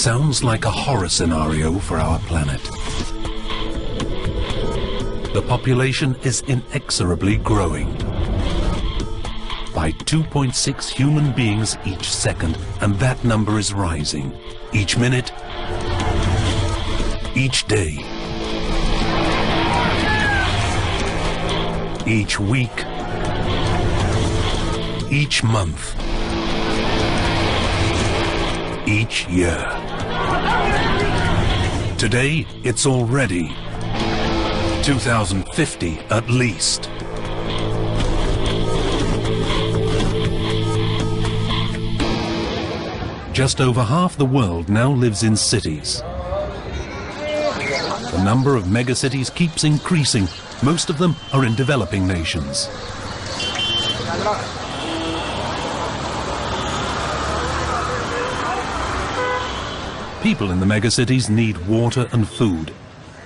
sounds like a horror scenario for our planet. The population is inexorably growing by 2.6 human beings each second, and that number is rising each minute, each day, each week, each month, each year. Today, it's already 2050 at least. Just over half the world now lives in cities. The number of megacities keeps increasing. Most of them are in developing nations. People in the megacities need water and food.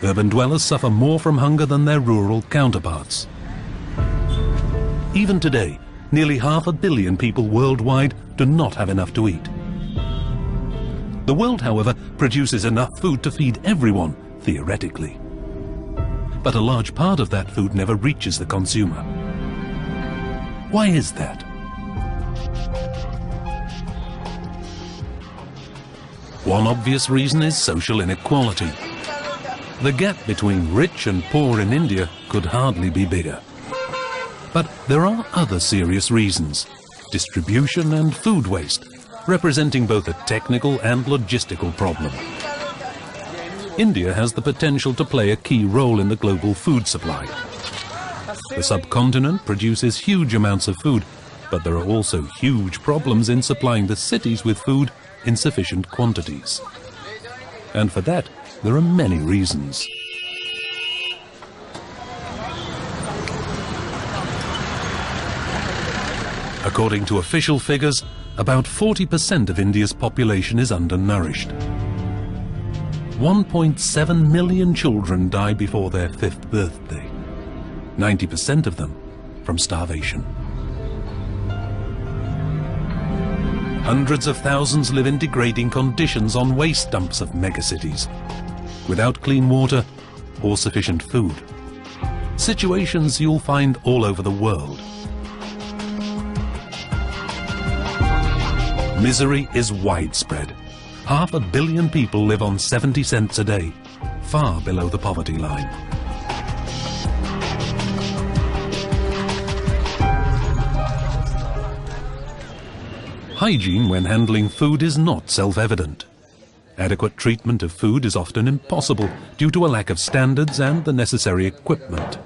Urban dwellers suffer more from hunger than their rural counterparts. Even today, nearly 500 million people worldwide do not have enough to eat. The world, however, produces enough food to feed everyone, theoretically. But a large part of that food never reaches the consumer. Why is that? One obvious reason is social inequality. The gap between rich and poor in India could hardly be bigger. But there are other serious reasons: distribution and food waste, representing both a technical and logistical problem. India has the potential to play a key role in the global food supply. The subcontinent produces huge amounts of food, but there are also huge problems in supplying the cities with food in sufficient quantities. And for that, there are many reasons. According to official figures, about 40% of India's population is undernourished. 1.7 million children die before their 5th birthday, 90% of them from starvation. Hundreds of thousands live in degrading conditions on waste dumps of megacities, without clean water or sufficient food. Situations you'll find all over the world. Misery is widespread. 500 million people live on 70 cents a day, far below the poverty line. Hygiene when handling food is not self-evident. Adequate treatment of food is often impossible due to a lack of standards and the necessary equipment.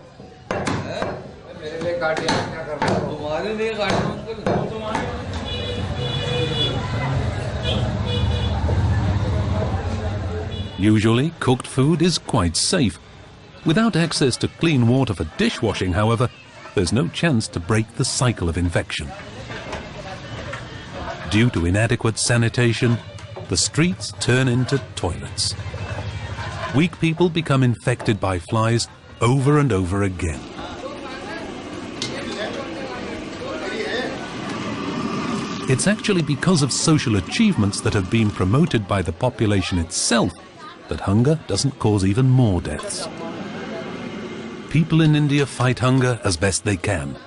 Usually, cooked food is quite safe. Without access to clean water for dishwashing, however, there's no chance to break the cycle of infection. Due to inadequate sanitation, the streets turn into toilets. Weak people become infected by flies over and over again. It's actually because of social achievements that have been promoted by the population itself that hunger doesn't cause even more deaths. People in India fight hunger as best they can,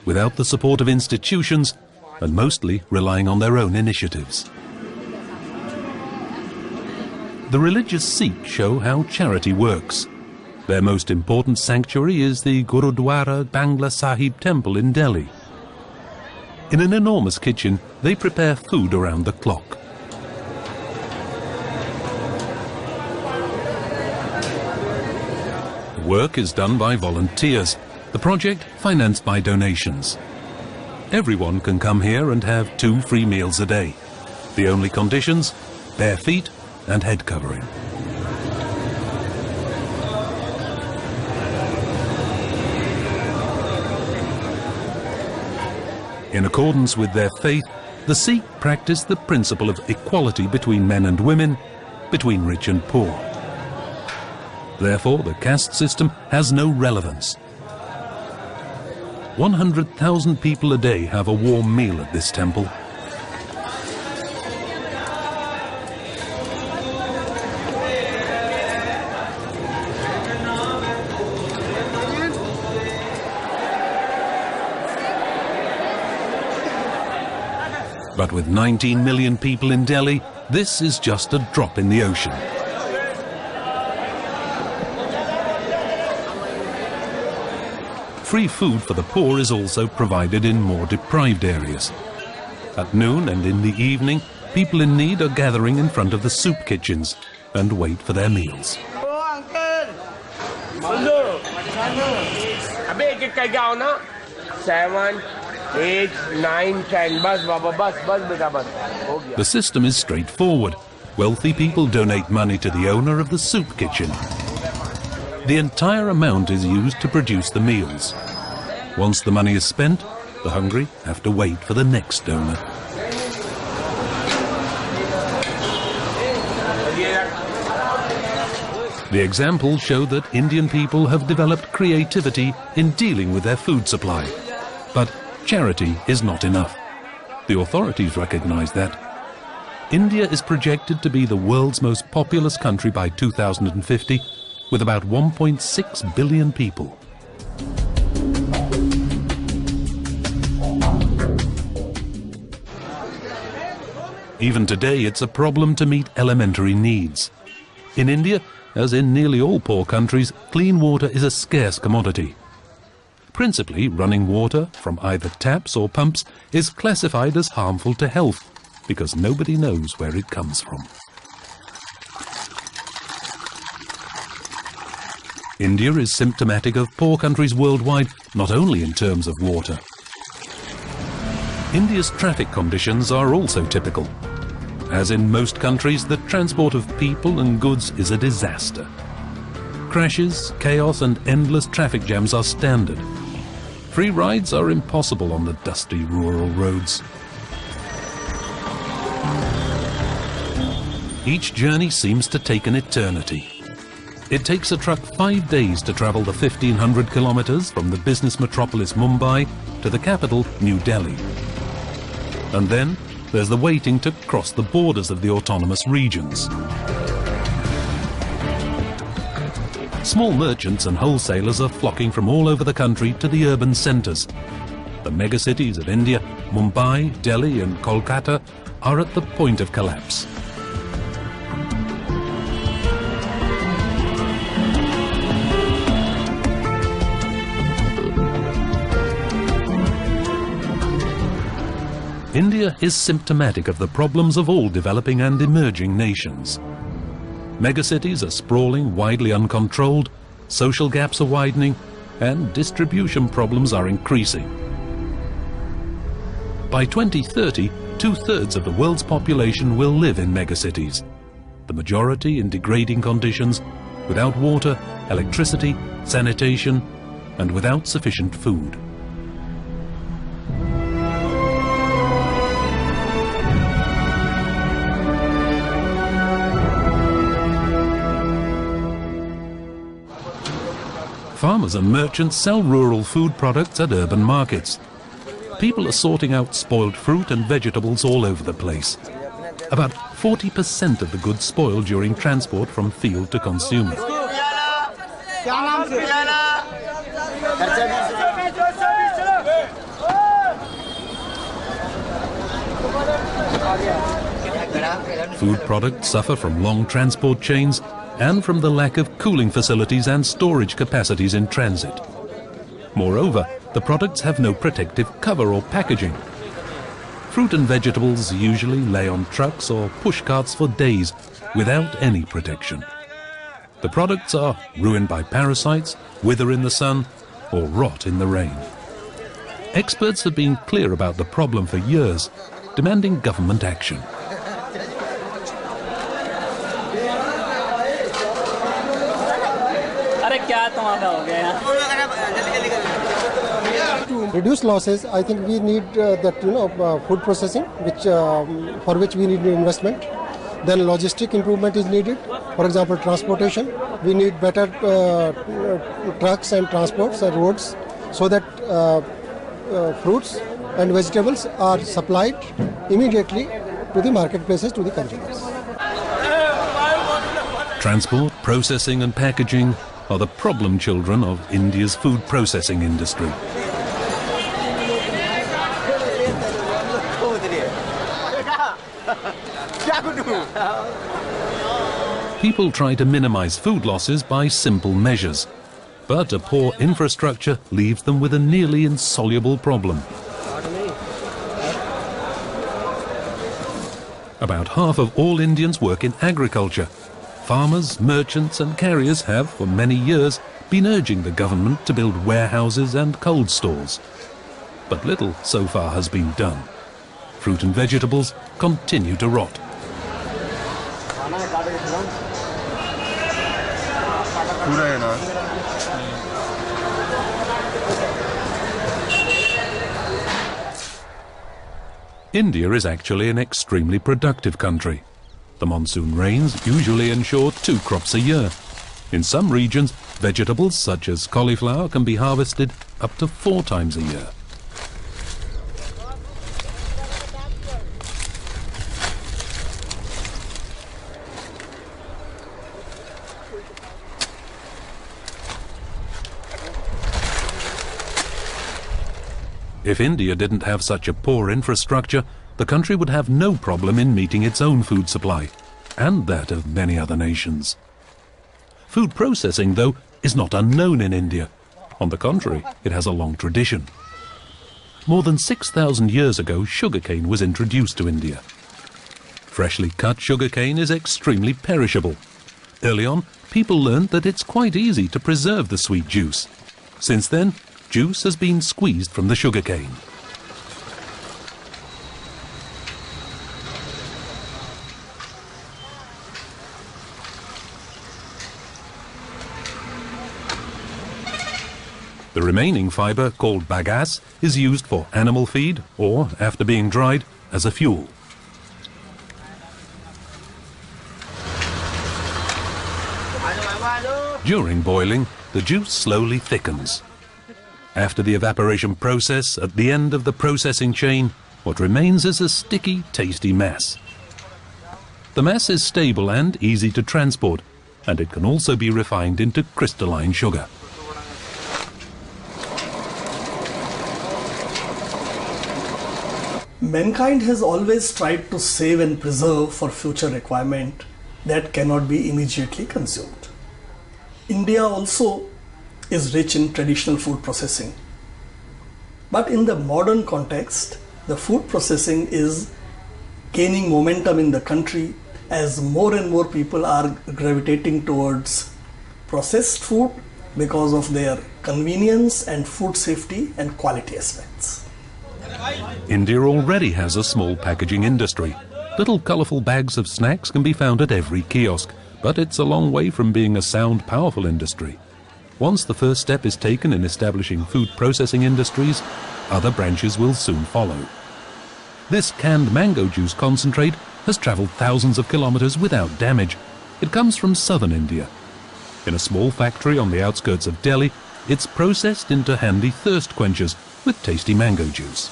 without the support of institutions, and mostly relying on their own initiatives. The religious Sikhs show how charity works. Their most important sanctuary is the Gurudwara Bangla Sahib Temple in Delhi. In an enormous kitchen, they prepare food around the clock. The work is done by volunteers, the project financed by donations. Everyone can come here and have 2 free meals a day. The only conditions: bare feet and head covering. In accordance with their faith, the Sikh practice the principle of equality between men and women, between rich and poor. Therefore, the caste system has no relevance. 100,000 people a day have a warm meal at this temple. But with 19 million people in Delhi, this is just a drop in the ocean. Free food for the poor is also provided in more deprived areas. At noon and in the evening, people in need are gathering in front of the soup kitchens and wait for their meals. The system is straightforward. Wealthy people donate money to the owner of the soup kitchen. The entire amount is used to produce the meals. Once the money is spent, the hungry have to wait for the next donor. The examples show that Indian people have developed creativity in dealing with their food supply. But charity is not enough. The authorities recognize that. India is projected to be the world's most populous country by 2050, with about 1.6 billion people. Even today, it's a problem to meet elementary needs. In India, as in nearly all poor countries, clean water is a scarce commodity. Principally, running water from either taps or pumps is classified as harmful to health because nobody knows where it comes from. India is symptomatic of poor countries worldwide, not only in terms of water. India's traffic conditions are also typical. As in most countries, the transport of people and goods is a disaster. Crashes, chaos and endless traffic jams are standard. Free rides are impossible on the dusty rural roads. Each journey seems to take an eternity. It takes a truck 5 days to travel the 1,500 kilometers from the business metropolis Mumbai to the capital, New Delhi. And then there's the waiting to cross the borders of the autonomous regions. Small merchants and wholesalers are flocking from all over the country to the urban centres. The megacities of India, Mumbai, Delhi and Kolkata, are at the point of collapse. India is symptomatic of the problems of all developing and emerging nations. Megacities are sprawling, widely uncontrolled, social gaps are widening, and distribution problems are increasing. By 2030, 2/3 of the world's population will live in megacities, the majority in degrading conditions, without water, electricity, sanitation, and without sufficient food. Farmers and merchants sell rural food products at urban markets. People are sorting out spoiled fruit and vegetables all over the place. About 40% of the goods spoil during transport from field to consumer. Food products suffer from long transport chains and from the lack of cooling facilities and storage capacities in transit. Moreover, the products have no protective cover or packaging. Fruit and vegetables usually lay on trucks or push carts for days without any protection. The products are ruined by parasites, wither in the sun, or rot in the rain. Experts have been clear about the problem for years, demanding government action. To reduce losses, I think we need food processing, for which we need investment. Then logistic improvement is needed. For example, transportation. We need better trucks and transports and roads so that fruits and vegetables are supplied immediately to the marketplaces, to the consumers. Transport, processing and packaging are the problem children of India's food processing industry. People try to minimize food losses by simple measures, but a poor infrastructure leaves them with a nearly insoluble problem. About half of all Indians work in agriculture. Farmers, merchants and carriers have, for many years, been urging the government to build warehouses and cold stores. But little so far has been done. Fruit and vegetables continue to rot. India is actually an extremely productive country. The monsoon rains usually ensure 2 crops a year. In some regions, vegetables such as cauliflower can be harvested up to 4 times a year. If India didn't have such a poor infrastructure, the country would have no problem in meeting its own food supply, and that of many other nations. Food processing, though, is not unknown in India. On the contrary, it has a long tradition. More than 6,000 years ago, sugarcane was introduced to India. Freshly cut sugarcane is extremely perishable. Early on, people learned that it's quite easy to preserve the sweet juice. Since then, juice has been squeezed from the sugarcane. The remaining fibre, called bagasse, is used for animal feed or, after being dried, as a fuel. During boiling, the juice slowly thickens. After the evaporation process, at the end of the processing chain, what remains is a sticky, tasty mass. The mass is stable and easy to transport, and it can also be refined into crystalline sugar. Mankind has always tried to save and preserve for future requirement that cannot be immediately consumed. India also is rich in traditional food processing. But in the modern context, the food processing is gaining momentum in the country as more and more people are gravitating towards processed food because of their convenience and food safety and quality aspects. India already has a small packaging industry. Little colourful bags of snacks can be found at every kiosk, but it's a long way from being a sound, powerful industry. Once the first step is taken in establishing food processing industries, other branches will soon follow. This canned mango juice concentrate has travelled thousands of kilometres without damage. It comes from southern India. In a small factory on the outskirts of Delhi, it's processed into handy thirst quenchers with tasty mango juice.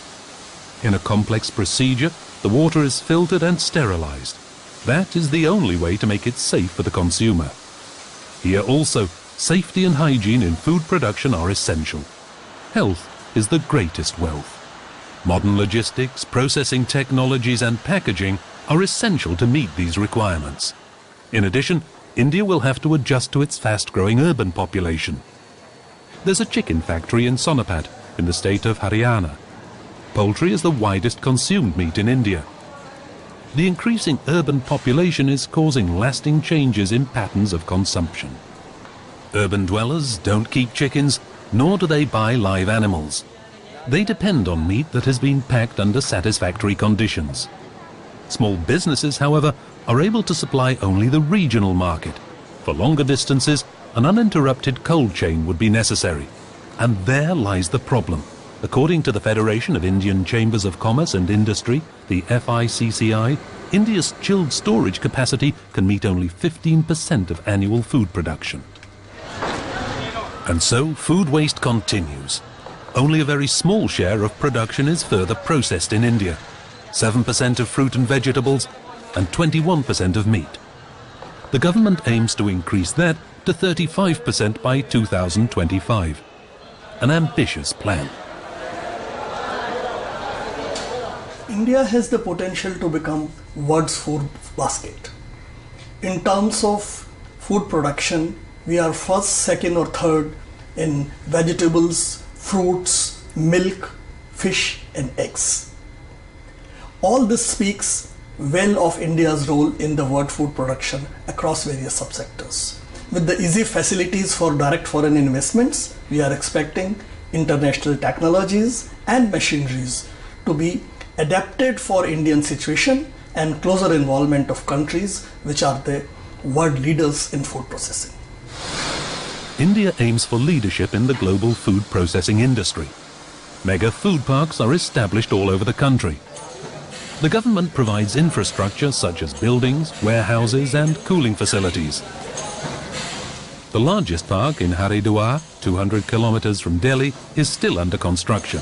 In a complex procedure, the water is filtered and sterilised. That is the only way to make it safe for the consumer. Here also, safety and hygiene in food production are essential. Health is the greatest wealth. Modern logistics, processing technologies and packaging are essential to meet these requirements. In addition, India will have to adjust to its fast-growing urban population. There's a chicken factory in Sonipat, in the state of Haryana. Poultry is the widest consumed meat in India. The increasing urban population is causing lasting changes in patterns of consumption. Urban dwellers don't keep chickens, nor do they buy live animals. They depend on meat that has been packed under satisfactory conditions. Small businesses, however, are able to supply only the regional market. For longer distances, an uninterrupted cold chain would be necessary. And there lies the problem. According to the Federation of Indian Chambers of Commerce and Industry, the FICCI, India's chilled storage capacity can meet only 15% of annual food production. And so food waste continues. Only a very small share of production is further processed in India. 7% of fruit and vegetables and 21% of meat. The government aims to increase that to 35% by 2025. An ambitious plan. India has the potential to become world's food basket. In terms of food production, we are first, second or third in vegetables, fruits, milk, fish and eggs. All this speaks well of India's role in the world food production across various subsectors. With the easy facilities for direct foreign investments, we are expecting international technologies and machineries to be adapted for Indian situation and closer involvement of countries which are the world leaders in food processing. India aims for leadership in the global food processing industry. Mega food parks are established all over the country. The government provides infrastructure such as buildings, warehouses and cooling facilities. The largest park in Haridwar, 200 kilometers from Delhi, is still under construction.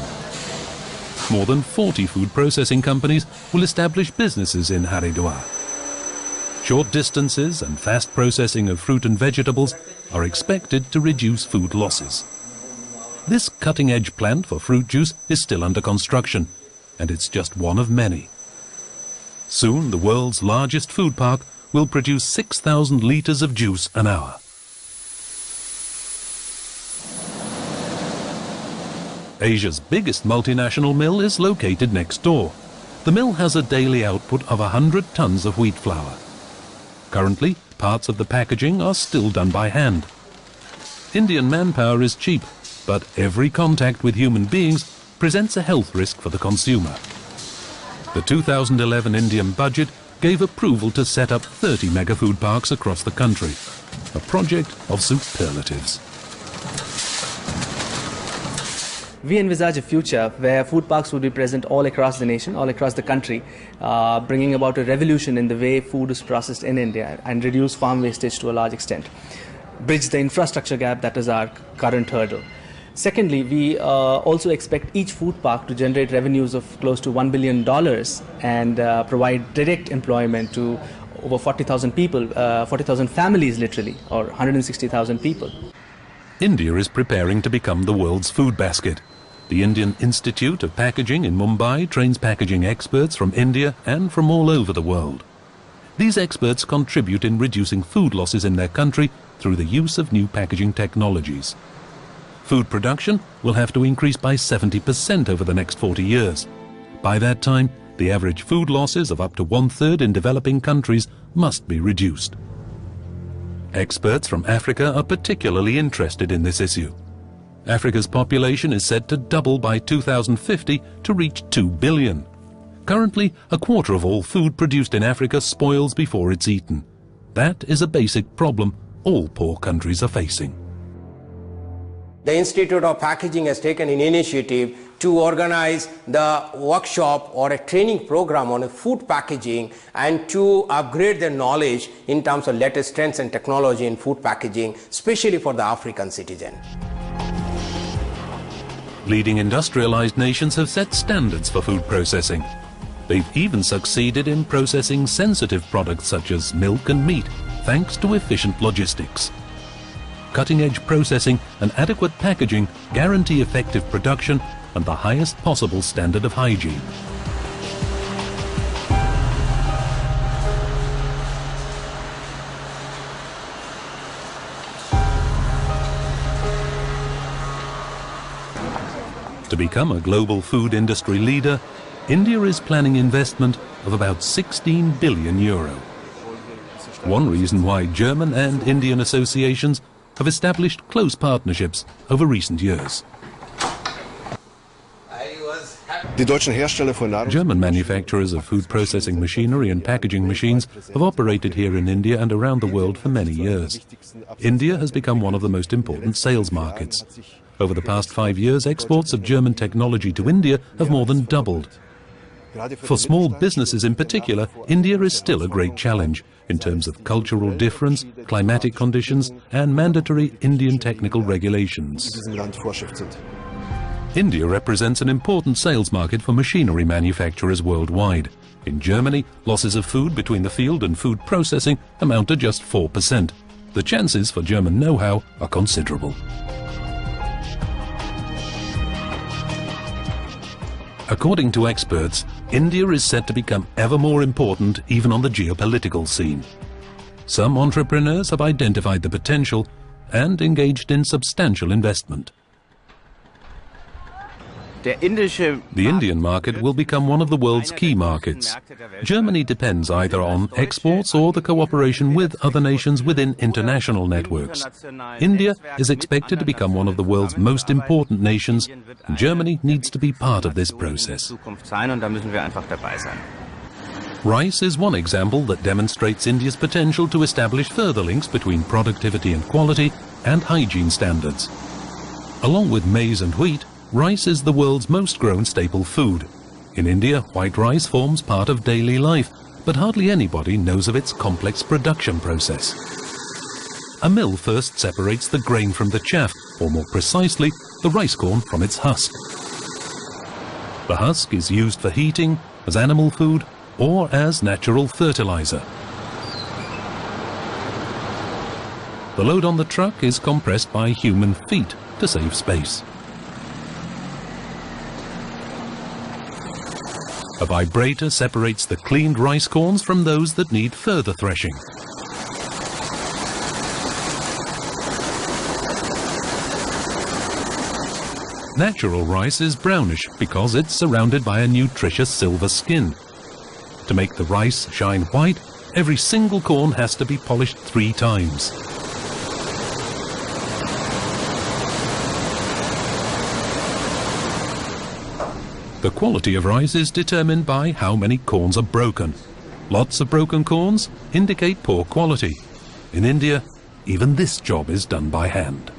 More than 40 food processing companies will establish businesses in Haridwar. Short distances and fast processing of fruit and vegetables are expected to reduce food losses. This cutting-edge plant for fruit juice is still under construction, and it's just one of many. Soon, the world's largest food park will produce 6,000 litres of juice an hour. Asia's biggest multinational mill is located next door. The mill has a daily output of 100 tons of wheat flour. Currently, parts of the packaging are still done by hand. Indian manpower is cheap, but every contact with human beings presents a health risk for the consumer. The 2011 Indian budget gave approval to set up 30 mega food parks across the country, a project of superlatives. We envisage a future where food parks would be present all across the nation, all across the country, bringing about a revolution in the way food is processed in India and reduce farm wastage to a large extent. Bridge the infrastructure gap that is our current hurdle. Secondly, we also expect each food park to generate revenues of close to $1 billion and provide direct employment to over 40,000 people, 40,000 families literally, or 160,000 people. India is preparing to become the world's food basket. The Indian Institute of Packaging in Mumbai trains packaging experts from India and from all over the world. These experts contribute in reducing food losses in their country through the use of new packaging technologies. Food production will have to increase by 70% over the next 40 years. By that time, the average food losses of up to 1/3 in developing countries must be reduced. Experts from Africa are particularly interested in this issue. Africa's population is said to double by 2050 to reach 2 billion. Currently, a quarter of all food produced in Africa spoils before it's eaten. That is a basic problem all poor countries are facing. The Institute of Packaging has taken an initiative to organize the workshop or a training program on food packaging and to upgrade their knowledge in terms of latest trends and technology in food packaging, especially for the African citizen. Leading industrialized nations have set standards for food processing. They've even succeeded in processing sensitive products such as milk and meat, thanks to efficient logistics. Cutting-edge processing and adequate packaging guarantee effective production and the highest possible standard of hygiene. To become a global food industry leader, India is planning investment of about 16 billion euro. One reason why German and Indian associations have established close partnerships over recent years. German manufacturers of food processing machinery and packaging machines have operated here in India and around the world for many years. India has become one of the most important sales markets. Over the past 5 years, exports of German technology to India have more than doubled. For small businesses in particular, India is still a great challenge in terms of cultural difference, climatic conditions, and mandatory Indian technical regulations. India represents an important sales market for machinery manufacturers worldwide. In Germany, losses of food between the field and food processing amount to just 4%. The chances for German know-how are considerable. According to experts, India is set to become ever more important even on the geopolitical scene. Some entrepreneurs have identified the potential and engaged in substantial investment. The Indian market will become one of the world's key markets. Germany depends either on exports or the cooperation with other nations within international networks. India is expected to become one of the world's most important nations, and Germany needs to be part of this process. Rice is one example that demonstrates India's potential to establish further links between productivity and quality and hygiene standards. Along with maize and wheat, rice is the world's most grown staple food. In India, white rice forms part of daily life, but hardly anybody knows of its complex production process. A mill first separates the grain from the chaff, or more precisely, the rice corn from its husk. The husk is used for heating, as animal food, or as natural fertilizer. The load on the truck is compressed by human feet to save space. A vibrator separates the cleaned rice corns from those that need further threshing. Natural rice is brownish because it's surrounded by a nutritious silver skin. To make the rice shine white, every single corn has to be polished 3 times. The quality of rice is determined by how many corns are broken. Lots of broken corns indicate poor quality. In India, even this job is done by hand.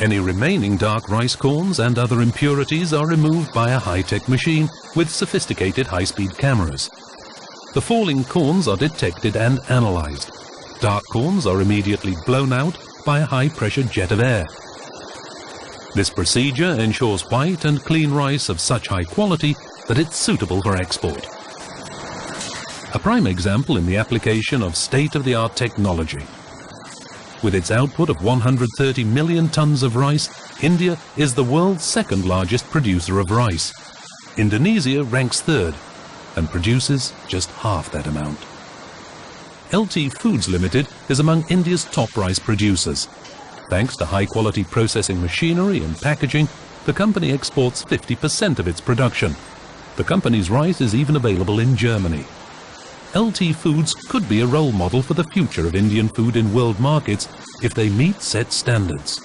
Any remaining dark rice corns and other impurities are removed by a high-tech machine with sophisticated high-speed cameras. The falling corns are detected and analyzed. Dark corns are immediately blown out by a high-pressure jet of air. This procedure ensures white and clean rice of such high quality that it's suitable for export. A prime example in the application of state-of-the-art technology. With its output of 130 million tons of rice, India is the world's second largest producer of rice. Indonesia ranks 3rd and produces just half that amount. LT Foods Limited is among India's top rice producers. Thanks to high-quality processing machinery and packaging, the company exports 50% of its production. The company's rice is even available in Germany. LT Foods could be a role model for the future of Indian food in world markets if they meet set standards.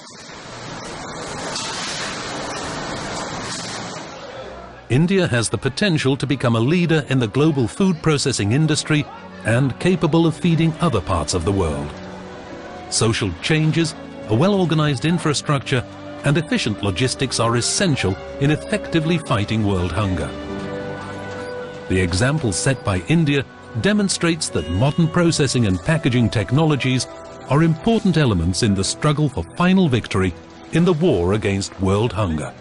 India has the potential to become a leader in the global food processing industry and capable of feeding other parts of the world. Social changes, a well-organized infrastructure, and efficient logistics are essential in effectively fighting world hunger. The example set by India demonstrates that modern processing and packaging technologies are important elements in the struggle for final victory in the war against world hunger.